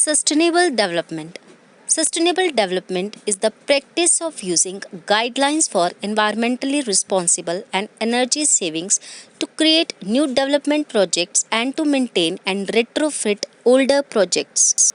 Sustainable development. Sustainable development is the practice of using guidelines for environmentally responsible and energy savings to create new development projects and to maintain and retrofit older projects.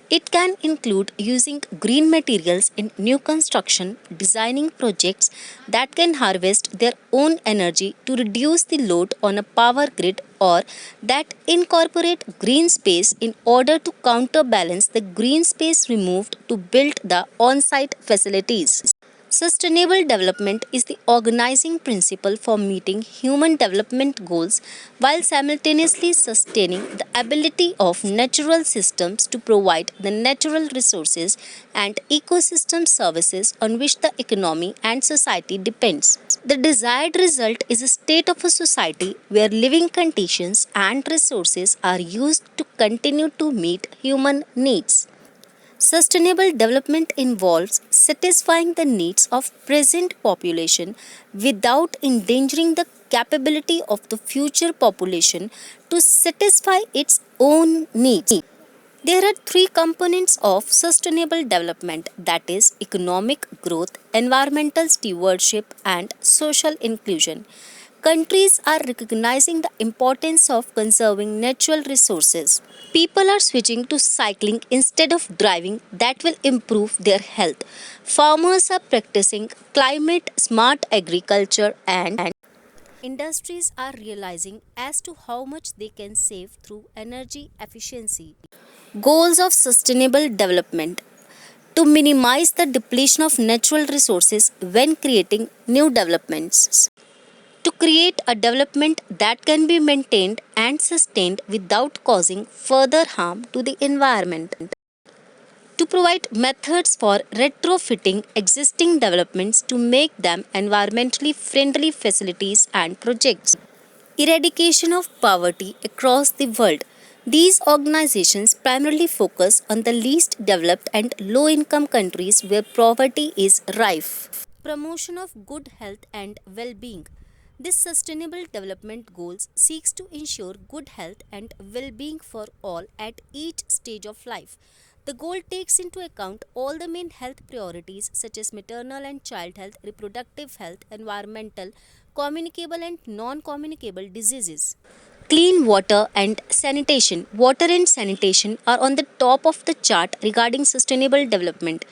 It can include using green materials in new construction, designing projects that can harvest their own energy to reduce the load on a power grid, or that incorporate green space in order to counterbalance the green space removed to build the on site facilities. Sustainable development is the organizing principle for meeting human development goals while simultaneously sustaining the ability of natural systems to provide the natural resources and ecosystem services on which the economy and society depends. The desired result is a state of a society where living conditions and resources are used to continue to meet human needs. Sustainable development involves satisfying the needs of present population without endangering the capability of the future population to satisfy its own needs. There are three components of sustainable development, that is economic growth, environmental stewardship and social inclusion. Countries are recognizing the importance of conserving natural resources. People are switching to cycling instead of driving, that will improve their health. Farmers are practicing climate smart agriculture, and industries are realizing as to how much they can save through energy efficiency. Goals of sustainable development: to minimize the depletion of natural resources when creating new developments, to create a development that can be maintained and sustained without causing further harm to the environment, to provide methods for retrofitting existing developments to make them environmentally friendly facilities and projects, eradication of poverty across the world. These organizations primarily focus on the least developed and low income countries where poverty is rife. Promotion of good health and well being. This sustainable development goals seeks to ensure good health and well-being for all at each stage of life. The goal takes into account all the main health priorities such as maternal and child health, reproductive health, environmental, communicable and non-communicable diseases. Clean water and sanitation. Water and sanitation are on the top of the chart regarding sustainable development.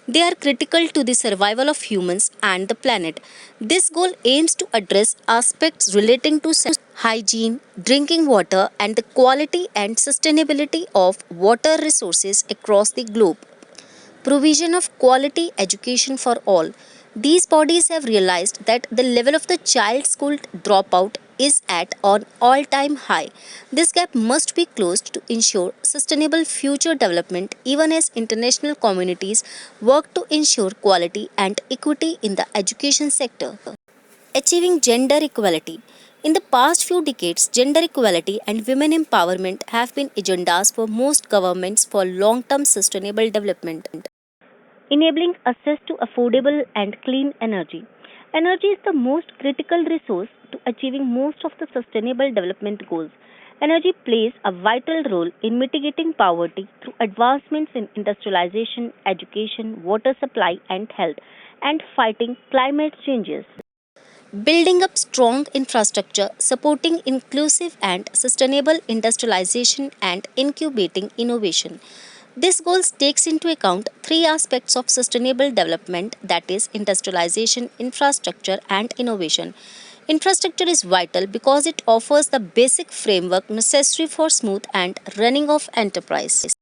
They are critical to the survival of humans and the planet. This goal aims to address aspects relating to hygiene, drinking water, and the quality and sustainability of water resources across the globe. Provision of quality education for all. These bodies have realized that the level of the child school dropout is at an all-time high. This gap must be closed to ensure sustainable future development even as international communities work to ensure quality and equity in the education sector. Achieving gender equality. In the past few decades, gender equality and women empowerment have been agendas for most governments for long-term sustainable development. Enabling access to affordable and clean energy. Energy is the most critical resource to achieving most of the sustainable development goals. Energy plays a vital role in mitigating poverty through advancements in industrialization, education, water supply, and health, and fighting climate changes. Building up strong infrastructure, supporting inclusive and sustainable industrialization, and incubating innovation. This goal takes into account three aspects of sustainable development, that is, industrialization, infrastructure, and innovation. Infrastructure is vital because it offers the basic framework necessary for smooth and running of enterprise.